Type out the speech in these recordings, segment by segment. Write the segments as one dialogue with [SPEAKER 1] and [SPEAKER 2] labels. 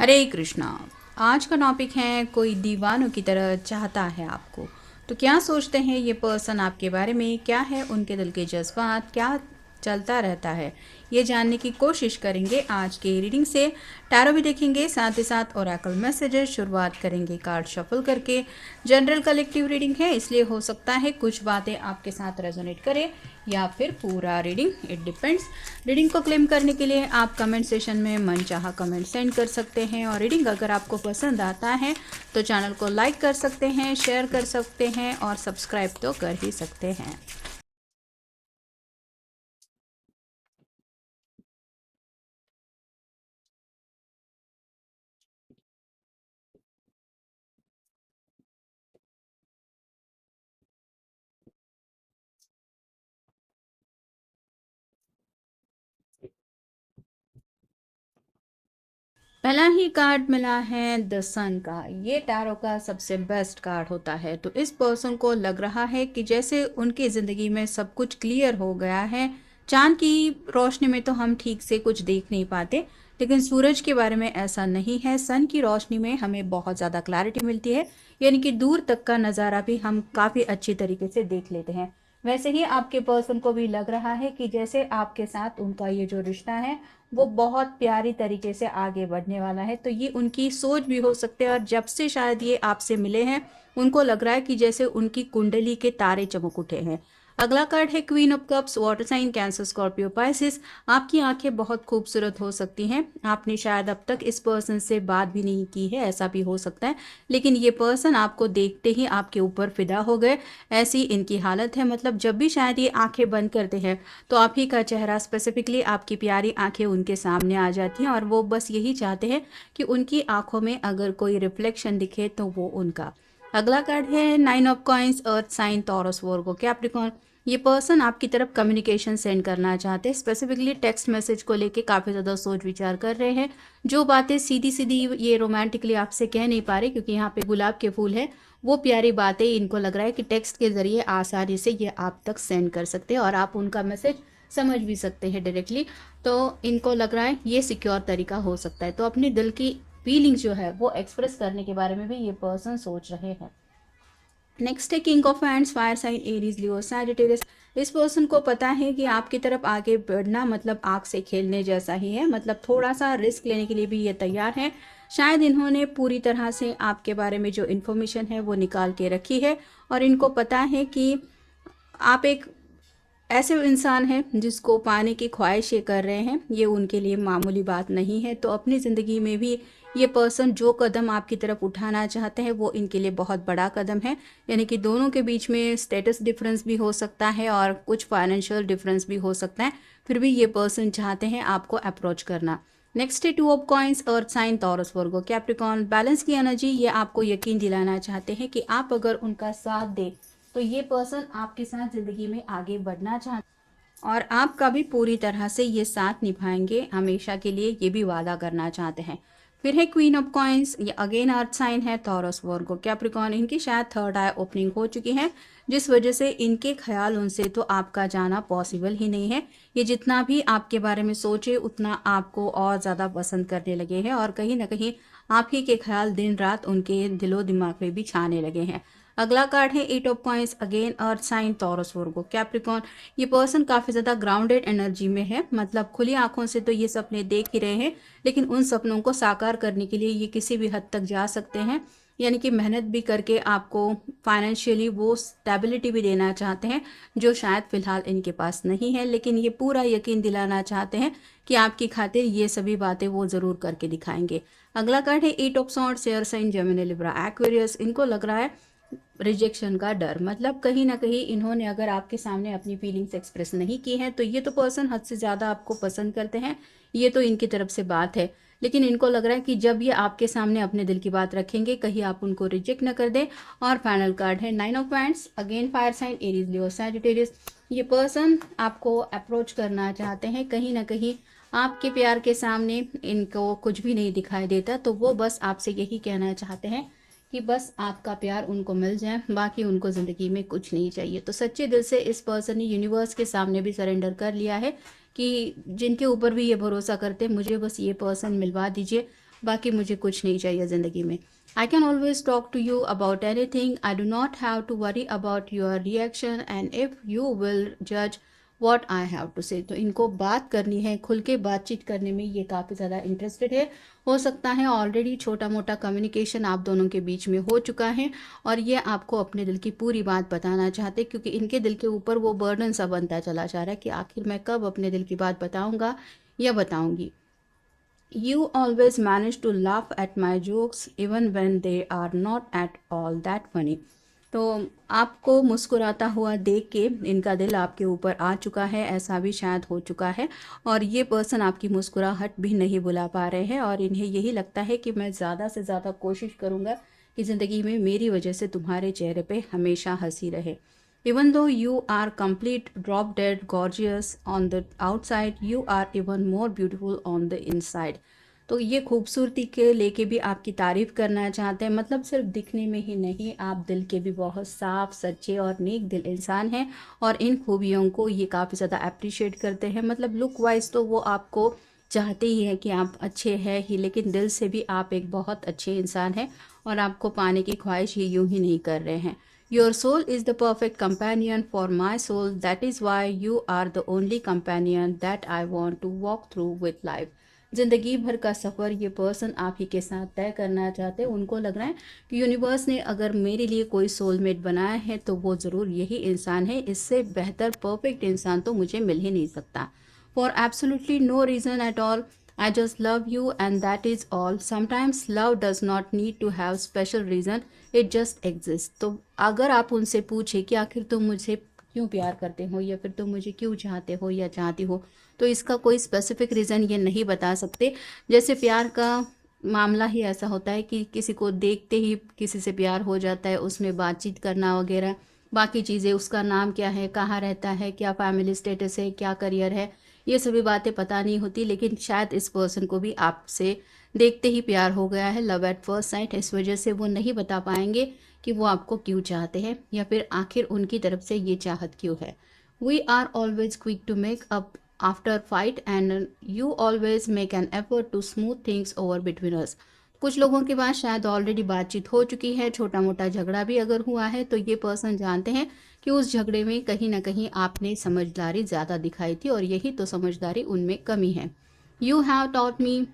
[SPEAKER 1] हरे कृष्णा। आज का टॉपिक है कोई दीवानों की तरह चाहता है आपको। तो क्या सोचते हैं ये पर्सन आपके बारे में, क्या है उनके दिल के जज्बात, क्या चलता रहता है, ये जानने की कोशिश करेंगे आज के रीडिंग से। टैरो भी देखेंगे, साथ ही साथ ओरेकल मैसेजेस। शुरुआत करेंगे कार्ड शफल करके। जनरल कलेक्टिव रीडिंग है, इसलिए हो सकता है कुछ बातें आपके साथ रेजोनेट करे या फिर पूरा रीडिंग, इट डिपेंड्स। रीडिंग को क्लेम करने के लिए आप कमेंट सेशन में मनचाहा कमेंट सेंड कर सकते हैं, और रीडिंग अगर आपको पसंद आता है तो चैनल को लाइक कर सकते हैं, शेयर कर सकते हैं और सब्सक्राइब तो कर ही सकते हैं। पहला ही कार्ड मिला है द सन का। ये टैरो का सबसे बेस्ट कार्ड होता है। तो इस पर्सन को लग रहा है कि जैसे उनकी ज़िंदगी में सब कुछ क्लियर हो गया है। चांद की रोशनी में तो हम ठीक से कुछ देख नहीं पाते, लेकिन सूरज के बारे में ऐसा नहीं है। सन की रोशनी में हमें बहुत ज़्यादा क्लैरिटी मिलती है, यानी कि दूर तक का नज़ारा भी हम काफ़ी अच्छी तरीके से देख लेते हैं। वैसे ही आपके पर्सन को भी लग रहा है कि जैसे आपके साथ उनका ये जो रिश्ता है वो बहुत प्यारी तरीके से आगे बढ़ने वाला है। तो ये उनकी सोच भी हो सकते हैं, और जब से शायद ये आपसे मिले हैं उनको लग रहा है कि जैसे उनकी कुंडली के तारे चमक उठे हैं। अगला कार्ड है queen of cups, water sign Cancer Scorpio Pisces. आपकी आंखें बहुत खूबसूरत हो सकती हैं। आपने शायद अब तक इस पर्सन से बात भी नहीं की है, ऐसा भी हो सकता है, लेकिन ये पर्सन आपको देखते ही आपके ऊपर फिदा हो गए, ऐसी इनकी हालत है। मतलब जब भी शायद ये आंखें बंद करते हैं तो आप ही का चेहरा, स्पेसिफिकली आपकी प्यारी आंखें उनके सामने आ जाती हैं, और वो बस यही चाहते हैं कि उनकी आंखों में अगर कोई रिफ्लेक्शन दिखे तो वो उनका। अगला कार्ड है nine of coins, earth sign Taurus Virgo Capricorn. ये पर्सन आपकी तरफ कम्युनिकेशन सेंड करना चाहते हैं, स्पेसिफिकली टेक्स्ट मैसेज को लेके काफ़ी ज़्यादा सोच विचार कर रहे हैं। जो बातें सीधी सीधी ये रोमांटिकली आपसे कह नहीं पा रहे, क्योंकि यहाँ पे गुलाब के फूल है, वो प्यारी बातें इनको लग रहा है कि टेक्स्ट के ज़रिए आसानी से ये आप तक सेंड कर सकते हैं, और आप उनका मैसेज समझ भी सकते हैं डायरेक्टली। तो इनको लग रहा है ये सिक्योर तरीका हो सकता है। तो अपने दिल की फीलिंग्स जो है वो एक्सप्रेस करने के बारे में भी ये पर्सन सोच रहे हैं। नेक्स्ट है king of hands, fire sign Aries Leo Sagittarius. इस पर्सन को पता है कि आपकी तरफ आगे बढ़ना मतलब आग से खेलने जैसा ही है, मतलब थोड़ा सा रिस्क लेने के लिए भी ये तैयार है। शायद इन्होंने पूरी तरह से आपके बारे में जो इन्फॉर्मेशन है वो निकाल के रखी है, और इनको पता है कि आप एक ऐसे इंसान हैं जिसको पाने की ख्वाहिश ये कर रहे हैं, ये उनके लिए मामूली बात नहीं है। तो अपनी ज़िंदगी में भी ये पर्सन जो कदम आपकी तरफ उठाना चाहते हैं वो इनके लिए बहुत बड़ा कदम है। यानी कि दोनों के बीच में स्टेटस डिफरेंस भी हो सकता है और कुछ फाइनेंशियल डिफरेंस भी हो सकता है, फिर भी ये पर्सन चाहते हैं आपको अप्रोच करना। नेक्स्ट है two of coins, earth sign Taurus Virgo Capricorn. Balance की एनर्जी, ये आपको यकीन दिलाना चाहते हैं कि आप अगर उनका साथ दें तो ये पर्सन आपके साथ ज़िंदगी में आगे बढ़ना चाहते हैं, और आपका भी पूरी तरह से ये साथ निभाएंगे हमेशा के लिए, ये भी वादा करना चाहते हैं। फिर है क्वीन ऑफ कॉइंस, ये अगेन अर्थ साइन है टॉरस वर्गो कैप्रिकॉर्न। इनकी शायद थर्ड आई ओपनिंग हो चुकी है, जिस वजह से इनके ख्याल उनसे तो आपका जाना पॉसिबल ही नहीं है। ये जितना भी आपके बारे में सोचे उतना आपको और ज़्यादा पसंद करने लगे हैं, और कहीं ना कहीं आप ही के ख्याल दिन रात उनके दिलो दिमाग में भी छाने लगे हैं। अगला कार्ड है eight of coins, again earth sign Taurus Virgo Capricorn. ये पर्सन काफ़ी ज़्यादा ग्राउंडेड एनर्जी में है, मतलब खुली आंखों से तो ये सपने देख ही रहे हैं, लेकिन उन सपनों को साकार करने के लिए ये किसी भी हद तक जा सकते हैं। यानी कि मेहनत भी करके आपको फाइनेंशियली वो स्टेबिलिटी भी देना चाहते हैं जो शायद फ़िलहाल इनके पास नहीं है, लेकिन ये पूरा यकीन दिलाना चाहते हैं कि आपकी खातिर ये सभी बातें वो ज़रूर करके दिखाएंगे। अगला कार्ड है eight of swords, air sign Gemini Libra Aquarius. इनको लग रहा है रिजेक्शन का डर, मतलब कहीं ना कहीं इन्होंने अगर आपके सामने अपनी फीलिंग्स एक्सप्रेस नहीं की हैं तो ये तो पर्सन हद से ज़्यादा आपको पसंद करते हैं, ये तो इनकी तरफ से बात है। लेकिन इनको लग रहा है कि जब ये आपके सामने अपने दिल की बात रखेंगे कहीं आप उनको रिजेक्ट न कर दें। और फाइनल कार्ड है nine of pants, again fire sign Aries Leo Sagittarius. ये पर्सन आपको अप्रोच करना चाहते हैं, कहीं ना कहीं आपके प्यार के सामने इनको कुछ भी नहीं दिखाई देता, तो वो बस आपसे यही कहना चाहते हैं कि बस आपका प्यार उनको मिल जाए, बाकी उनको ज़िंदगी में कुछ नहीं चाहिए। तो सच्चे दिल से इस पर्सन ने यूनिवर्स के सामने भी सरेंडर कर लिया है कि जिनके ऊपर भी ये भरोसा करते हैं, मुझे बस ये पर्सन मिलवा दीजिए, बाकी मुझे कुछ नहीं चाहिए ज़िंदगी में। I can always talk to you about anything, I do not have to worry about your reaction and if you will जज what I have to say. तो इनको बात करनी है, खुल के बातचीत करने में ये काफ़ी ज़्यादा इंटरेस्टेड है। हो सकता है ऑलरेडी छोटा मोटा कम्युनिकेशन आप दोनों के बीच में हो चुका है और ये आपको अपने दिल की पूरी बात बताना चाहते, क्योंकि इनके दिल के ऊपर वो बर्डन सा बनता चला जा रहा है कि आखिर मैं कब अपने दिल की बात बताऊंगा या बताऊंगी। You always manage to laugh at my jokes even when they are not at all that funny. तो आपको मुस्कुराता हुआ देख के इनका दिल आपके ऊपर आ चुका है, ऐसा भी शायद हो चुका है और ये पर्सन आपकी मुस्कुराहट भी नहीं बुला पा रहे हैं और इन्हें यही लगता है कि मैं ज़्यादा से ज़्यादा कोशिश करूँगा कि ज़िंदगी में मेरी वजह से तुम्हारे चेहरे पे हमेशा हंसी रहे। Even though you are complete drop dead gorgeous on the outside, you are even more beautiful on the inside. तो ये खूबसूरती के लेके भी आपकी तारीफ़ करना चाहते हैं, मतलब सिर्फ दिखने में ही नहीं, आप दिल के भी बहुत साफ, सच्चे और नेक दिल इंसान हैं और इन खूबियों को ये काफ़ी ज़्यादा अप्रिशिएट करते हैं। मतलब लुक वाइज तो वो आपको चाहते ही हैं कि आप अच्छे हैं ही, लेकिन दिल से भी आप एक बहुत अच्छे इंसान हैं और आपको पाने की ख्वाहिश ये यूं ही नहीं कर रहे हैं। Your soul is the perfect companion for my soul. That is why you are the only companion that I want to walk through with life. ज़िंदगी भर का सफ़र ये पर्सन आप ही के साथ तय करना चाहते हैं। उनको लग रहा है कि यूनिवर्स ने अगर मेरे लिए कोई सोलमेट बनाया है तो वो ज़रूर यही इंसान है, इससे बेहतर परफेक्ट इंसान तो मुझे मिल ही नहीं सकता। For absolutely no reason at all, I just love you and that is all. Sometimes love does not need to have special reason, it just exists. तो अगर आप उनसे पूछे कि आखिर तुम मुझे क्यों प्यार करते हो या फिर तुम मुझे क्यों चाहते हो या चाहती हो, तो इसका कोई स्पेसिफिक रीज़न ये नहीं बता सकते। जैसे प्यार का मामला ही ऐसा होता है कि किसी को देखते ही किसी से प्यार हो जाता है, उसमें बातचीत करना वगैरह बाकी चीज़ें, उसका नाम क्या है, कहाँ रहता है, क्या फैमिली स्टेटस है, क्या करियर है, ये सभी बातें पता नहीं होती। लेकिन शायद इस पर्सन को भी आपसे देखते ही प्यार हो गया है, लव एट फर्स्ट साइट। इस वजह से वो नहीं बता पाएंगे कि वो आपको क्यों चाहते हैं या फिर आखिर उनकी तरफ से ये चाहत क्यों है। We are always quick to make up after fight and you always make an effort to smooth things over between us. कुछ लोगों के पास शायद ऑलरेडी बातचीत हो चुकी है, छोटा मोटा झगड़ा भी अगर हुआ है तो ये पर्सन जानते हैं कि उस झगड़े में कहीं ना कहीं आपने समझदारी ज़्यादा दिखाई थी और यही तो समझदारी उनमें कमी है। You have taught me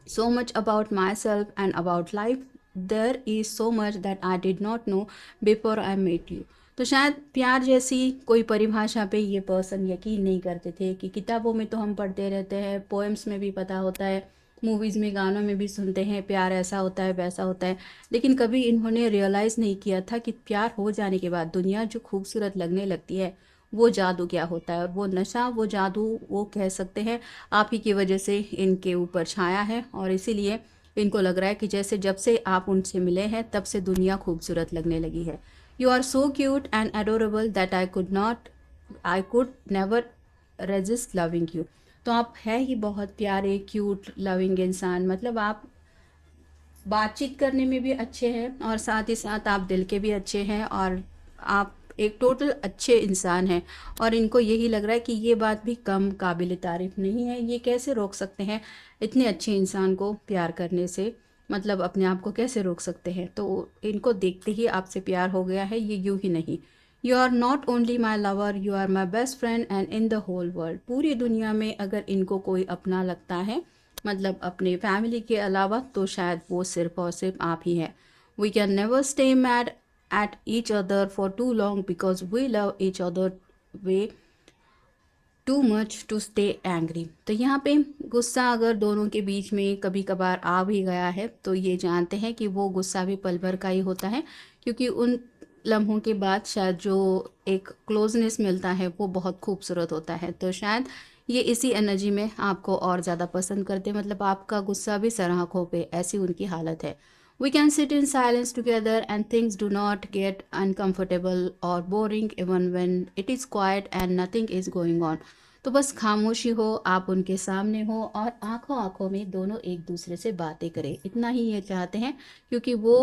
[SPEAKER 1] so much about myself and about life. There is so much that I did not know before I met you. तो शायद प्यार जैसी कोई परिभाषा पे ये पर्सन यकीन नहीं करते थे कि किताबों में तो हम पढ़ते रहते हैं, पोएम्स में भी पता होता है, मूवीज़ में गानों में भी सुनते हैं प्यार ऐसा होता है वैसा होता है, लेकिन कभी इन्होंने रियलाइज़ नहीं किया था कि प्यार हो जाने के बाद दुनिया जो खूबसूरत लगने लगती है वो जादू क्या होता है। और वो नशा, वो जादू, वो कह सकते हैं आप ही की वजह से इनके ऊपर छाया है और इसीलिए इनको लग रहा है कि जैसे जब से आप उनसे मिले हैं तब से दुनिया खूबसूरत लगने लगी है। You are so cute and adorable that I could never resist loving you. तो आप है ही बहुत प्यारे, क्यूट, लविंग इंसान। मतलब आप बातचीत करने में भी अच्छे हैं और साथ ही साथ आप दिल के भी अच्छे हैं और आप एक टोटल अच्छे इंसान हैं। और इनको यही लग रहा है कि ये बात भी कम काबिल तारीफ़ नहीं है, ये कैसे रोक सकते हैं इतने अच्छे इंसान को प्यार करने से, मतलब अपने आप को कैसे रोक सकते हैं। तो इनको देखते ही आपसे प्यार हो गया है, ये यूं ही नहीं। You are not only my lover, you are my best friend and in the whole world. पूरी दुनिया में अगर इनको कोई अपना लगता है, मतलब अपने फैमिली के अलावा, तो शायद वो सिर्फ और सिर्फ आप ही हैं। We can never stay mad at each other for too long because we love each other way too much to stay angry। तो यहाँ पे गुस्सा अगर दोनों के बीच में कभी कभार आ भी गया है तो ये जानते हैं कि वो गुस्सा भी पल भर का ही होता है, क्योंकि उन लम्हों के बाद शायद जो एक क्लोजनेस मिलता है वो बहुत खूबसूरत होता है। तो शायद ये इसी एनर्जी में आपको और ज़्यादा पसंद करते हैं, मतलब आपका गुस्सा भी सराखों पे, ऐसी उनकी हालत है। We can sit in silence together and things do not get uncomfortable or boring even when it is quiet and nothing is going on। तो बस खामोशी हो, आप उनके सामने हो और आंखों आंखों में दोनों एक दूसरे से बातें करें, इतना ही ये चाहते हैं। क्योंकि वो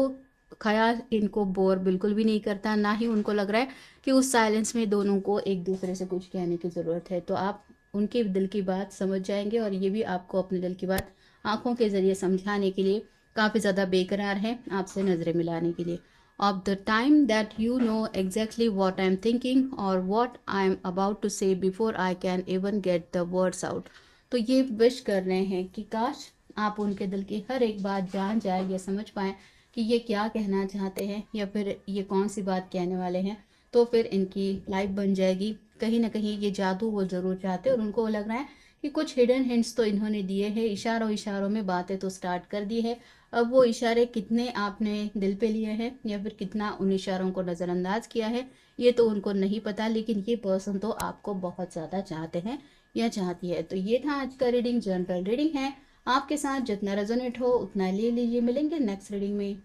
[SPEAKER 1] ख्याल इनको बोर बिल्कुल भी नहीं करता, ना ही उनको लग रहा है कि उस साइलेंस में दोनों को एक दूसरे से कुछ कहने की ज़रूरत है। तो आप उनके दिल की बात समझ जाएंगे और ये भी आपको अपने दिल की बात आँखों के ज़रिए समझाने के लिए काफ़ी ज़्यादा बेकरार हैं आपसे नज़रें मिलाने के लिए। Of the time that you know exactly what I am thinking और what I am about to say before I can even get the words out. तो ये विश कर रहे हैं कि काश आप उनके दिल की हर एक बात जान जाए या समझ पाएँ कि ये क्या कहना चाहते हैं या फिर ये कौन सी बात कहने वाले हैं। तो फिर इनकी लाइफ बन जाएगी। कहीं न कहीं ये जादू वो ज़रूर चाहते हैं और उनको लग रहा है कि कुछ हिडन हिंट्स तो इन्होंने दिए हैं, इशारों-इशारों में बातें तो स्टार्ट कर दी है। अब वो इशारे कितने आपने दिल पे लिए हैं या फिर कितना उन इशारों को नज़रअंदाज किया है, ये तो उनको नहीं पता, लेकिन ये पर्सन तो आपको बहुत ज़्यादा चाहते हैं या चाहती है। तो ये था आज का रीडिंग, जनरल रीडिंग है। आपके साथ जितना रेजोनेट हो उतना ले लीजिए। मिलेंगे नेक्स्ट रीडिंग में।